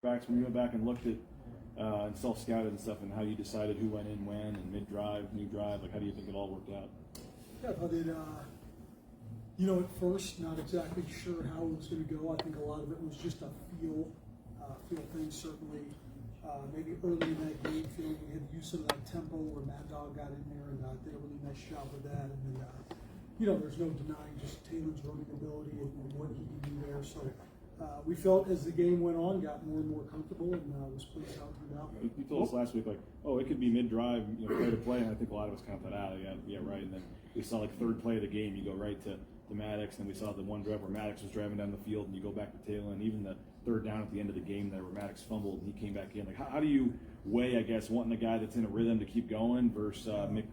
backs when you went back and looked at and self-scouted and stuff, and how you decided who went in when and mid-drive, new drive, like how do you think it all worked out? Yeah, I thought it, at first, not exactly sure how it was going to go. I think a lot of it was just a feel thing, certainly. Maybe early in that game, feeling we had used some of that tempo where Mad Dog got in there and did a really nice job with that. And then, there's no denying just Taylor's running ability and what he can do there. So we felt as the game went on, got more and more comfortable, and was pleased how it turned out. You told us last week, like, oh, it could be mid-drive, play to play, and I think a lot of us counted that out. Yeah, right. And then we saw like third play of the game, you go right to Maddox, and we saw the one drive where Maddox was driving down the field, and you go back to Taylor, and even the third down at the end of the game there where Maddox fumbled and he came back in. Like, how do you weigh, I guess, wanting a guy that's in a rhythm to keep going versus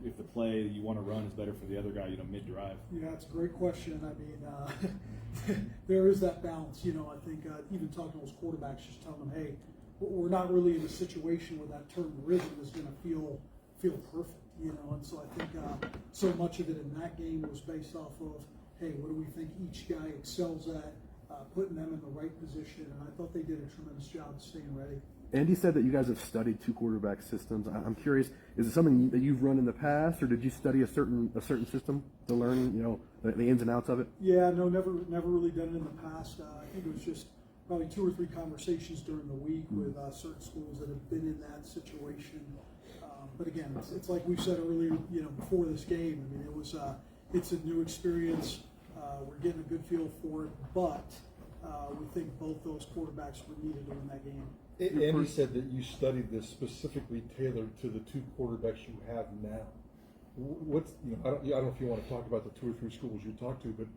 if the play you want to run is better for the other guy, mid-drive? Yeah, it's a great question. I mean, there is that balance. I think even talking to those quarterbacks, just telling them, hey, we're not really in a situation where that term rhythm is going to feel perfect. And so I think so much of it in that game was based off of, hey, what do we think each guy excels at, putting them in the right position, and I thought they did a tremendous job of staying ready. Andy said that you guys have studied two quarterback systems. I'm curious, is it something that you've run in the past, or did you study a certain system to learn, the ins and outs of it? Yeah, no, never really done it in the past. I think it was just probably 2 or 3 conversations during the week with certain schools that have been in that situation. But again, it's like we said earlier, before this game. I mean, it's a new experience. We're getting a good feel for it, but we think both those quarterbacks were needed to win that game. Andy said that you studied this specifically tailored to the 2 quarterbacks you have now. I don't know if you want to talk about the 2 or 3 schools you talked to, but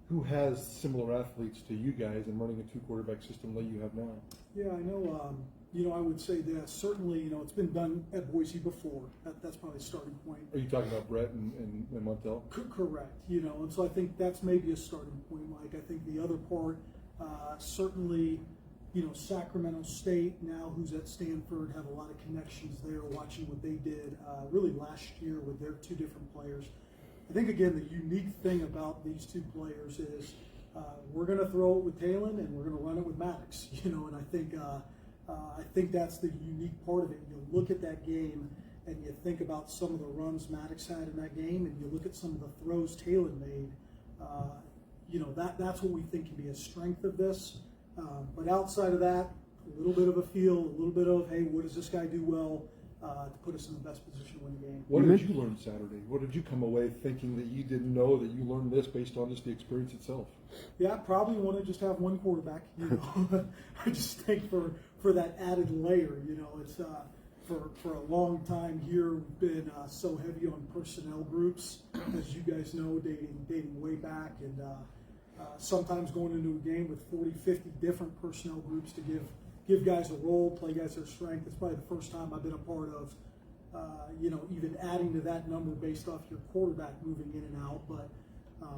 who has similar athletes to you guys and running a 2 quarterback system that you have now? Yeah, I know. I would say that certainly, it's been done at Boise before. That's probably a starting point. Are you talking about Brett and Montel? Correct. And so I think that's maybe a starting point, Mike. I think the other part, certainly, Sacramento State now, who's at Stanford, have a lot of connections there, watching what they did really last year with their 2 different players. I think, again, the unique thing about these 2 players is we're going to throw it with Talon and we're going to run it with Maddox, and I think that's the unique part of it. You look at that game and you think about some of the runs Maddox had in that game, and you look at some of the throws Talon made. That's what we think can be a strength of this. But outside of that, a little bit of a feel, a little bit of, hey, what does this guy do well to put us in the best position to win the game? What did you learn Saturday? What did you come away thinking that you didn't know, that you learned this based on just the experience itself? Yeah, probably want to just have one quarterback. I just think for that added layer, it's for a long time here we've been so heavy on personnel groups, as you guys know, dating way back, and sometimes going into a game with 40, 50 different personnel groups to give guys a role, play guys their strength. It's probably the first time I've been a part of, even adding to that number based off your quarterback moving in and out. But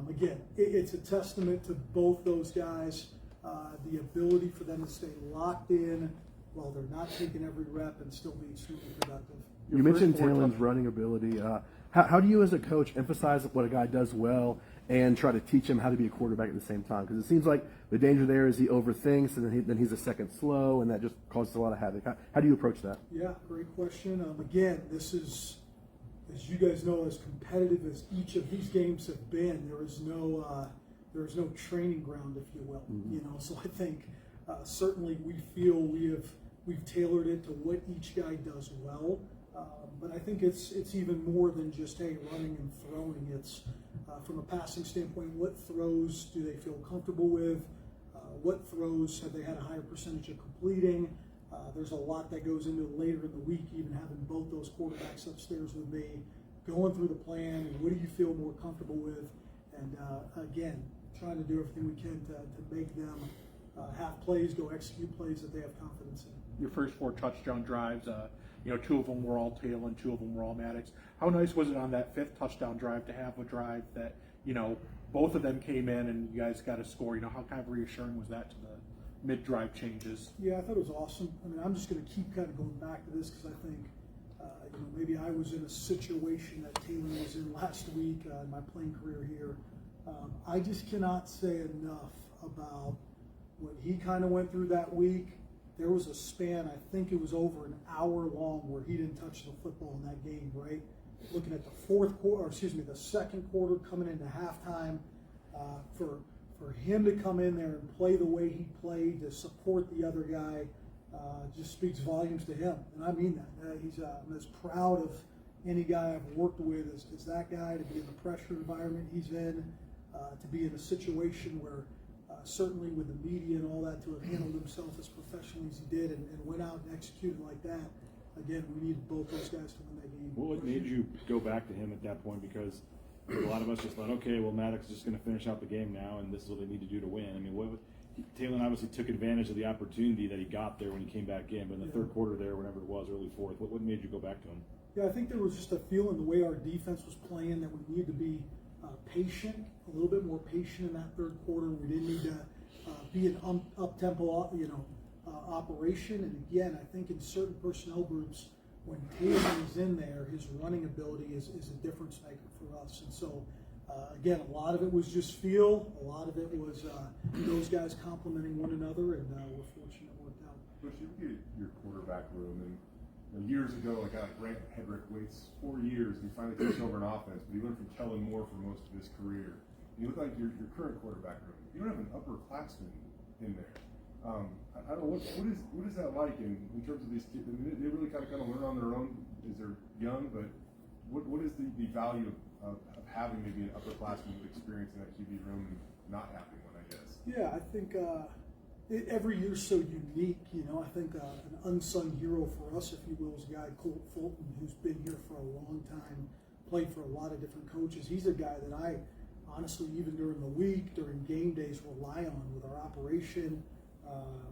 again, it's a testament to both those guys, the ability for them to stay locked in while they're not taking every rep and still be extremely productive. You mentioned Talon's running ability. How do you as a coach emphasize what a guy does well and try to teach him how to be a quarterback at the same time? Because it seems like the danger there is he overthinks, and then he's a second slow, and that just causes a lot of havoc. How do you approach that? Yeah, great question. Again, this is, as you guys know, as competitive as each of these games have been, there is no training ground, if you will. Mm-hmm. So I think certainly we feel we've tailored it to what each guy does well. But I think it's even more than just, hey, running and throwing. It's from a passing standpoint, what throws do they feel comfortable with? What throws have they had a higher percentage of completing? There's a lot that goes into it later in the week, even having both those quarterbacks upstairs with me, going through the plan, and what do you feel more comfortable with? And again, trying to do everything we can to make them have plays, go execute plays that they have confidence in. Your first 4 touchdown drives, 2 of them were all Taylor and 2 of them were all Maddox. How nice was it on that 5th touchdown drive to have a drive that, both of them came in and you guys got a score? How kind of reassuring was that to the mid-drive changes? Yeah, I thought it was awesome. I mean, I'm just going to keep kind of going back to this because I think, maybe I was in a situation that Taylor was in last week in my playing career here. I just cannot say enough about what he kind of went through that week, there was a span, I think it was over an hour long, where he didn't touch the football in that game, right? Looking at the second quarter coming into halftime, for him to come in there and play the way he played, to support the other guy, just speaks volumes to him. And I mean that. I'm as proud of any guy I've worked with as that guy, to be in the pressure environment he's in, to be in a situation where certainly with the media and all that, to have handled himself as professionally as he did and went out and executed like that. Again, we needed both those guys to win that game. What made you go back to him at that point? Because a lot of us just thought, okay, well, Maddox is just going to finish out the game now, and this is what they need to do to win. I mean, Taylor obviously took advantage of the opportunity that he got there when he came back in, but in the third quarter there, whenever it was, early fourth, what made you go back to him? Yeah, I think there was just a feeling the way our defense was playing that we needed to be patient, a little bit more patient in that third quarter. We didn't need to be an up-tempo, operation. And again, I think in certain personnel groups, when Taylor is in there, his running ability is a difference maker for us. And so, again, a lot of it was just feel. A lot of it was those guys complementing one another, and we're fortunate it worked out. But you look at your quarterback room, and years ago, like Grant Hedrick waits 4 years and he finally takes over an offense, but he learned from Kellen Moore for most of his career. And you look like your current quarterback room. You don't have an upperclassman in there. I don't know, what is that like in terms of these kids? I mean, they really kind of learn on their own as they're young, but what is the value of having maybe an upperclassman with experience in that QB room and not having one, I guess? Yeah, I think every year's so unique. I think an unsung hero for us, if you will, is a guy, Colt Fulton, who's been here for a long time, played for a lot of different coaches. He's a guy that I honestly, even during the week, during game days, rely on with our operation,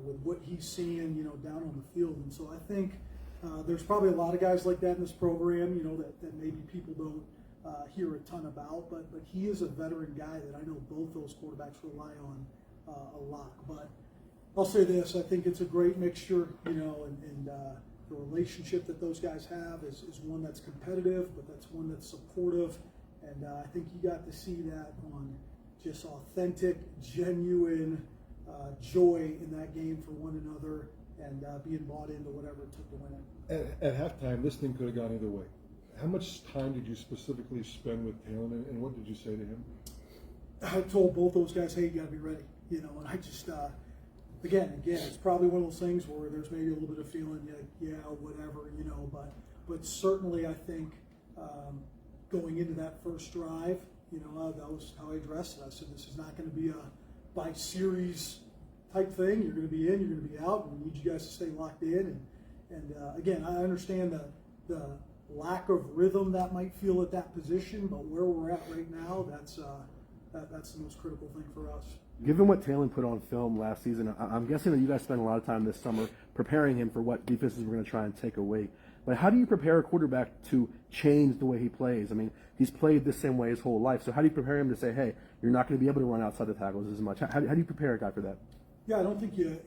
with what he's seeing, down on the field. And so I think there's probably a lot of guys like that in this program, that maybe people don't hear a ton about, but he is a veteran guy that I know both those quarterbacks rely on a lot. But I'll say this, I think it's a great mixture, and the relationship that those guys have is one that's competitive, but that's one that's supportive. And I think you got to see that on just authentic, genuine joy in that game for one another, and being bought into whatever it took to win it. At halftime, this thing could have gone either way. How much time did you specifically spend with Taylor, and what did you say to him? I told both those guys, hey, you got to be ready, and I just, again, it's probably one of those things where there's maybe a little bit of feeling, whatever, but certainly I think going into that first drive, that was how I addressed it. I said, this is not going to be a by series type thing. You're going to be in, you're going to be out, and we need you guys to stay locked in. And again, I understand the lack of rhythm that might feel at that position, but where we're at right now, that's the most critical thing for us. Given what Taylor put on film last season, I'm guessing that you guys spent a lot of time this summer preparing him for what defenses we're going to try and take away. But how do you prepare a quarterback to change the way he plays? I mean, he's played the same way his whole life. So how do you prepare him to say, hey, you're not going to be able to run outside the tackles as much? How do you prepare a guy for that? Yeah, I don't think you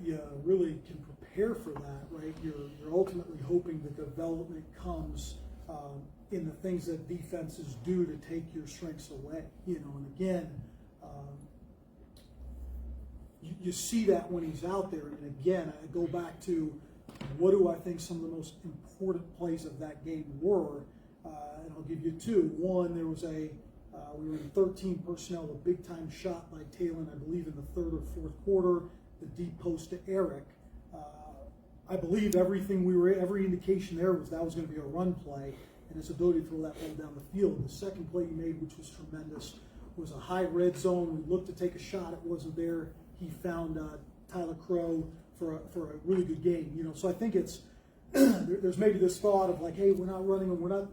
really can prepare for that, right? You're ultimately hoping the development comes in the things that defenses do to take your strengths away. And again, you see that when he's out there. And again, I go back to what do I think some of the most important plays of that game were, and I'll give you two. One, there was we were in 13 personnel, a big time shot by Taylor, I believe in the third or fourth quarter, the deep post to Eric. I believe every indication there was that was going to be a run play, and his ability to throw that ball down the field. The second play he made, which was tremendous, was a high red zone. We looked to take a shot, it wasn't there. He found Tyler Crow for a really good game. So I think it's there's maybe this thought of like, hey, we're not running and we're not.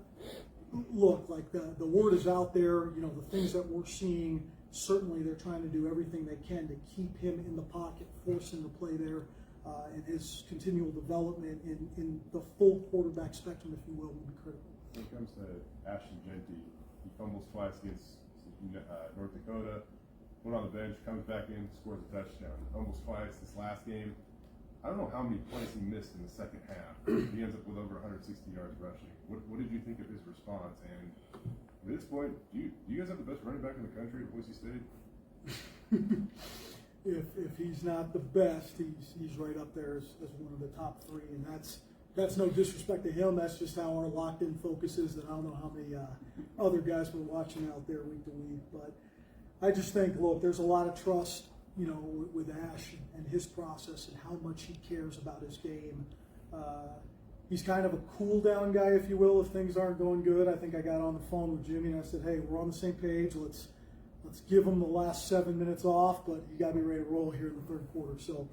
Look, like the word is out there. The things that we're seeing. Certainly, they're trying to do everything they can to keep him in the pocket, force him to play there, and his continual development in the full quarterback spectrum, if you will be critical. When it comes to Ashton Genty, he fumbles twice against North Dakota. Went on the bench, comes back in, scores a touchdown. Almost twice this last game. I don't know how many plays he missed in the second half. He ends up with over 160 yards rushing. What did you think of his response? And at this point, do you guys have the best running back in the country at Boise State? if he's not the best, he's right up there as one of the top three, and that's no disrespect to him. That's just how our locked-in focus is. And I don't know how many other guys we're watching out there week to week, but I just think, look, there's a lot of trust, with Ash and his process and how much he cares about his game. He's kind of a cool down guy, if you will, if things aren't going good. I think I got on the phone with Jimmy and I said, hey, we're on the same page. Let's give him the last 7 minutes off, but you got to be ready to roll here in the third quarter. So,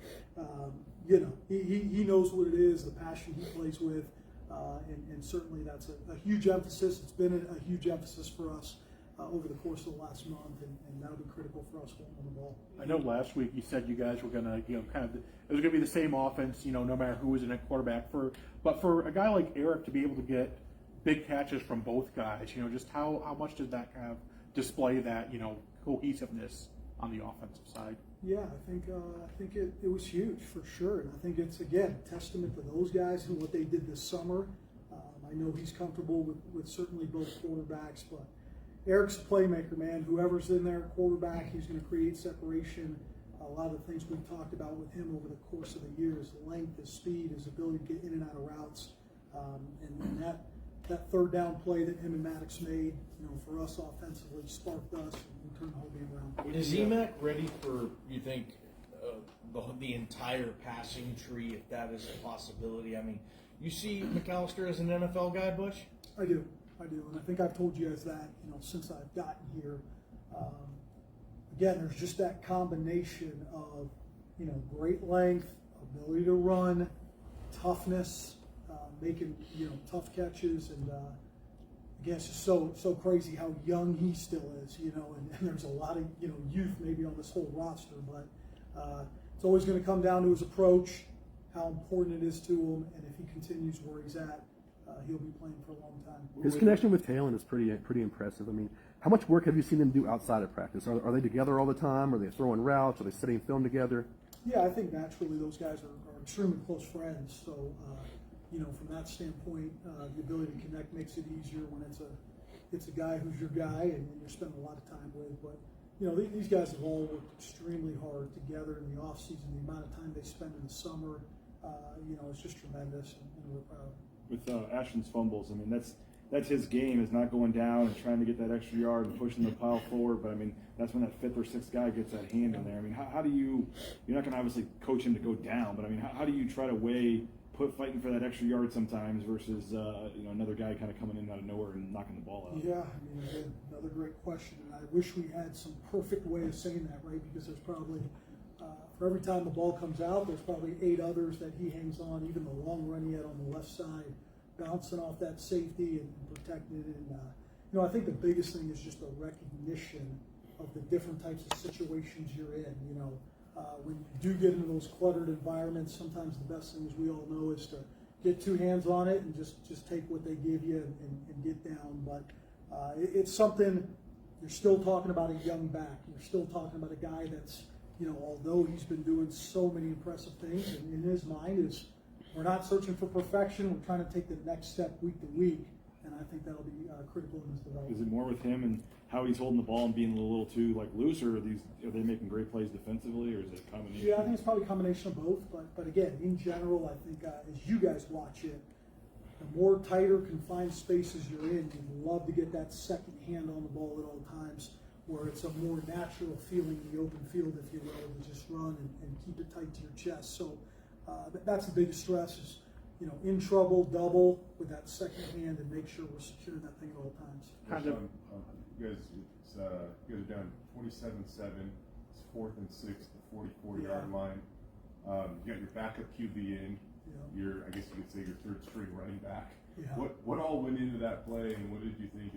he knows what it is, the passion he plays with, and certainly that's a huge emphasis. It's been a huge emphasis for us over the course of the last month, and that'll be critical for us holding on the ball. I know last week you said you guys were gonna, it was gonna be the same offense, no matter who was in at quarterback. But for a guy like Eric to be able to get big catches from both guys, just how much did that kind of display that cohesiveness on the offensive side? Yeah, I think it was huge for sure, and I think it's again a testament to those guys and what they did this summer. I know he's comfortable with certainly both quarterbacks, but Eric's a playmaker, man. Whoever's in there, quarterback, he's going to create separation. A lot of the things we've talked about with him over the course of the year, his length, his speed, his ability to get in and out of routes, and that third down play that him and Maddox made, for us offensively, sparked us and turned the whole game around. Is Emac ready for, you think, the entire passing tree, if that is a possibility? I mean, you see McAllister as an NFL guy, Bush? I do, and I think I've told you guys that, since I've gotten here. Again, there's just that combination of, great length, ability to run, toughness, making, tough catches, and again, it's just so crazy how young he still is, and there's a lot of, youth maybe on this whole roster, but it's always going to come down to his approach, how important it is to him, and if he continues where he's at, he'll be playing for a long time. His connection with Talon is pretty impressive. I mean, how much work have you seen them do outside of practice? Are they together all the time? Are they throwing routes? Are they studying film together? Yeah, I think naturally those guys are extremely close friends. So, from that standpoint, the ability to connect makes it easier when it's a guy who's your guy and you're spending a lot of time with. But, these guys have all worked extremely hard together in the off season. The amount of time they spend in the summer, it's just tremendous, and we're proud. With Ashton's fumbles, I mean, that's his game, is not going down and trying to get that extra yard and pushing the pile forward. But I mean, that's when that fifth or sixth guy gets that hand in there. I mean, how do you're not going to obviously coach him to go down, but I mean, how do you try to fighting for that extra yard sometimes versus another guy kind of coming in out of nowhere and knocking the ball out? Yeah, I mean, again, another great question, and I wish we had some perfect way of saying that, right? Because there's probably for every time the ball comes out, there's probably 8 others that he hangs on, even the long run he had on the left side, bouncing off that safety and protecting it. And, I think the biggest thing is just a recognition of the different types of situations you're in. When you do get into those cluttered environments, sometimes the best thing, as we all know, is to get 2 hands on it and just take what they give you and get down. But it's something, you're still talking about a young back. You're still talking about a guy that's, although he's been doing so many impressive things, and in his mind is, we're not searching for perfection. We're trying to take the next step week to week, and I think that'll be critical in his development. Is it more with him and how he's holding the ball and being a little too loose, or are they making great plays defensively, or is it a combination? Yeah, I think it's probably a combination of both. But again, in general, I think as you guys watch it, the more tighter confined spaces you're in, you love to get that second hand on the ball at all times, where it's a more natural feeling in the open field, if you will, to just run and keep it tight to your chest. So that's the biggest stress is, in trouble, double with that second hand and make sure we're securing that thing at all times. You guys are down 27-7. It's 4th and 6, the 44-yard line. You got your backup QB in. Yeah. I guess you could say your third string running back. Yeah. What all went into that play, and what did you think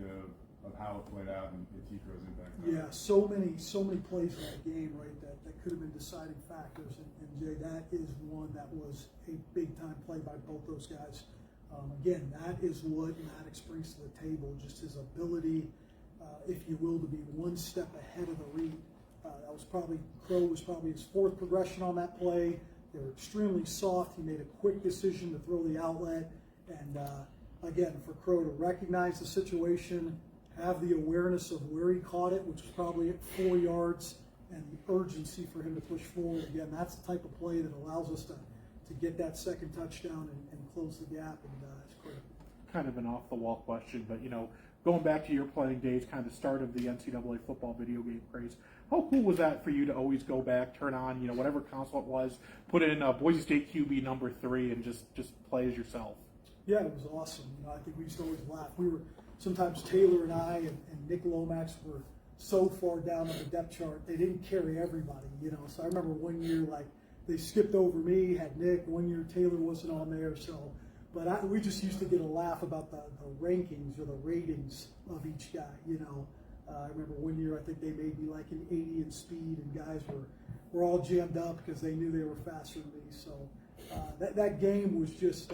of how it played out and Tico's impact? Yeah, so many plays in that game, right, that could have been deciding factors. And Jay, that is one that was a big-time play by both those guys. Again, that is what Maddox brings to the table, just his ability, if you will, to be one step ahead of the read. Crow was probably his 4th progression on that play. They were extremely soft. He made a quick decision to throw the outlet. And again, for Crow to recognize the situation, have the awareness of where he caught it, which was probably at 4 yards, and the urgency for him to push forward. Again, that's the type of play that allows us to get that second touchdown and close the gap, and it's critical. Kind of an off-the-wall question, but going back to your playing days, kind of the start of the NCAA football video game craze, how cool was that for you to always go back, turn on, whatever console it was, put in Boise State QB number 3 and just play as yourself? Yeah, it was awesome. I think we used to always laugh. We were sometimes Taylor and I and Nick Lomax were so far down on the depth chart, they didn't carry everybody, So I remember one year, like, they skipped over me, had Nick. One year Taylor wasn't on there, so. But we just used to get a laugh about the rankings or the ratings of each guy, I remember one year I think they made me like an 80 in speed, and guys were all jammed up because they knew they were faster than me. So that game was just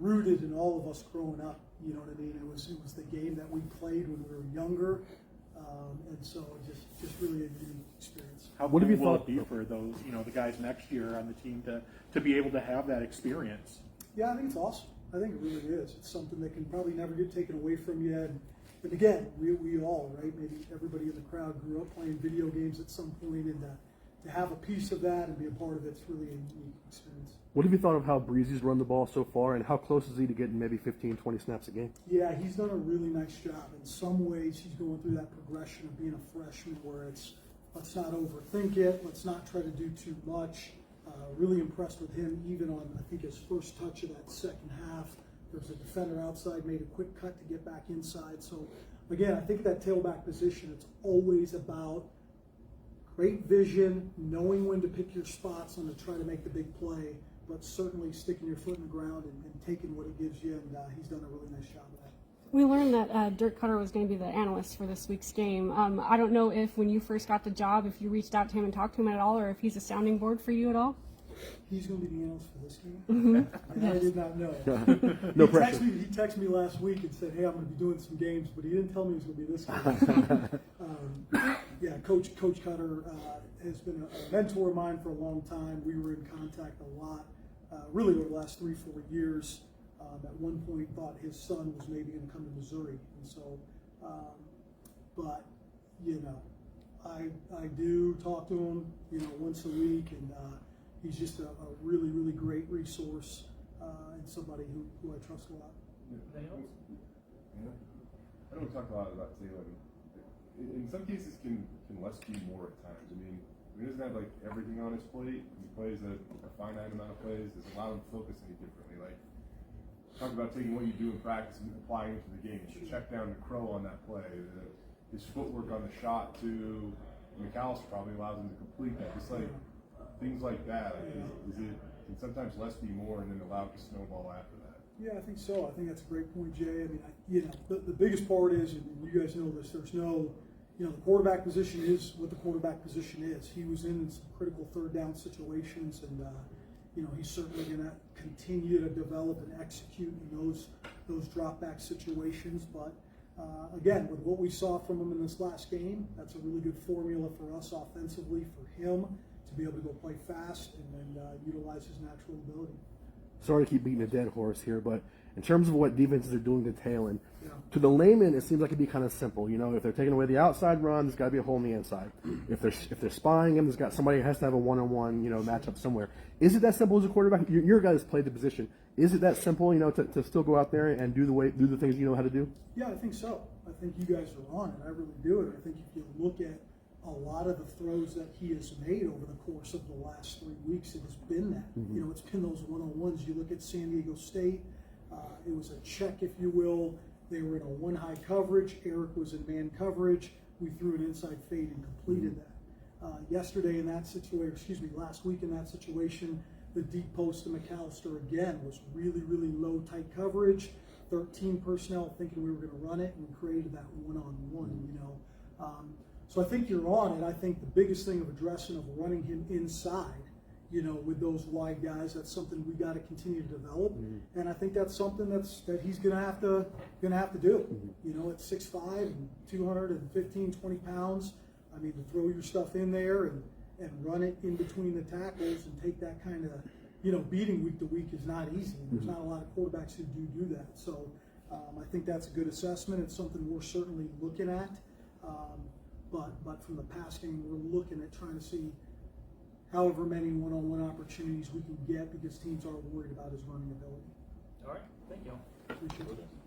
rooted in all of us growing up. You know what I mean? It was the game that we played when we were younger, and so just really a unique experience. How cool will it be for those the guys next year on the team to be able to have that experience? Yeah, I think it's awesome. I think it really is. It's something that can probably never get taken away from you. And again, we all, right? Maybe everybody in the crowd grew up playing video games at some point, and to have a piece of that and be a part of it's really a unique experience. What have you thought of how Breezy's run the ball so far, and how close is he to getting maybe 15, 20 snaps a game? Yeah, he's done a really nice job. In some ways, he's going through that progression of being a freshman where it's let's not overthink it, let's not try to do too much. Really impressed with him, even on, I think, his first touch of that second half. There was a defender outside, made a quick cut to get back inside. So, again, I think that tailback position, it's always about great vision, knowing when to pick your spots and to try to make the big play, but certainly sticking your foot in the ground and taking what it gives you, and he's done a really nice job of that. We learned that Dirk Cutter was going to be the analyst for this week's game. I don't know if when you first got the job, if you reached out to him and talked to him at all, or if he's a sounding board for you at all. He's going to be the analyst for this game. Mm-hmm. And I did not know. No pressure. He texted me last week and said, "Hey, I'm going to be doing some games," but he didn't tell me it was going to be this game. Yeah, Coach Cutter has been a mentor of mine for a long time. We were in contact a lot, really over the last 3-4 years. At one point, thought his son was maybe going to come to Missouri, and so, but I do talk to him, once a week, and he's just a really, really great resource and somebody who I trust a lot. I know we talked a lot about Taylor. In some cases, can less be more at times. I mean, he doesn't have like everything on his plate. He plays a finite amount of plays. Does allow him to focus any differently. Like, talk about taking what you do in practice and applying it to the game. So check down to Crow on that play. His footwork on the shot to McAllister probably allows him to complete that. Just like things like that. Like, can sometimes less be more, and then allow it to snowball after that? Yeah, I think so. I think that's a great point, Jay. I mean, the biggest part is, and you guys know this, there's no, the quarterback position is what the quarterback position is. He was in some critical third down situations, and he's certainly going to continue to develop and execute in those drop back situations. But again, with what we saw from him in this last game, that's a really good formula for us offensively, for him to be able to go play fast and utilize his natural ability. Sorry to keep beating a dead horse here, but in terms of what defenses are doing to Taylor, Yeah. to the layman, it seems like it'd be kind of simple. If they're taking away the outside run, there's got to be a hole in the inside. If they're spying him, there's got somebody has to have a one-on-one, matchup somewhere. Is it that simple as a quarterback? Your guys played the position. Is it that simple, to still go out there and do the things you know how to do? Yeah, I think so. I think you guys are on it. I really do. And I think if you look at a lot of the throws that he has made over the course of the last 3 weeks, it has been that. Mm-hmm. It's been those one-on-ones. You look at San Diego State, it was a check, if you will. They were in a one-high coverage. Eric was in man coverage. We threw an inside fade and completed that. Yesterday in that situation, last week in that situation, the deep post to McAllister again was really, really low, tight coverage. 13 personnel thinking we were going to run it, and we created that one-on-one, So I think you're on it. I think the biggest thing of addressing of running him inside, with those wide guys, that's something we got to continue to develop. Mm-hmm. And I think that's something that he's gonna have to do. Mm-hmm. At 6'5" and 215, 20 pounds. I mean, to throw your stuff in there and run it in between the tackles and take that kind of beating week to week is not easy. And there's not a lot of quarterbacks who do that. So I think that's a good assessment. It's something we're certainly looking at. but from the pass game, we're looking at trying to see however many one-on-one opportunities we can get because teams are worried about his running ability. All right, thank you. Appreciate it.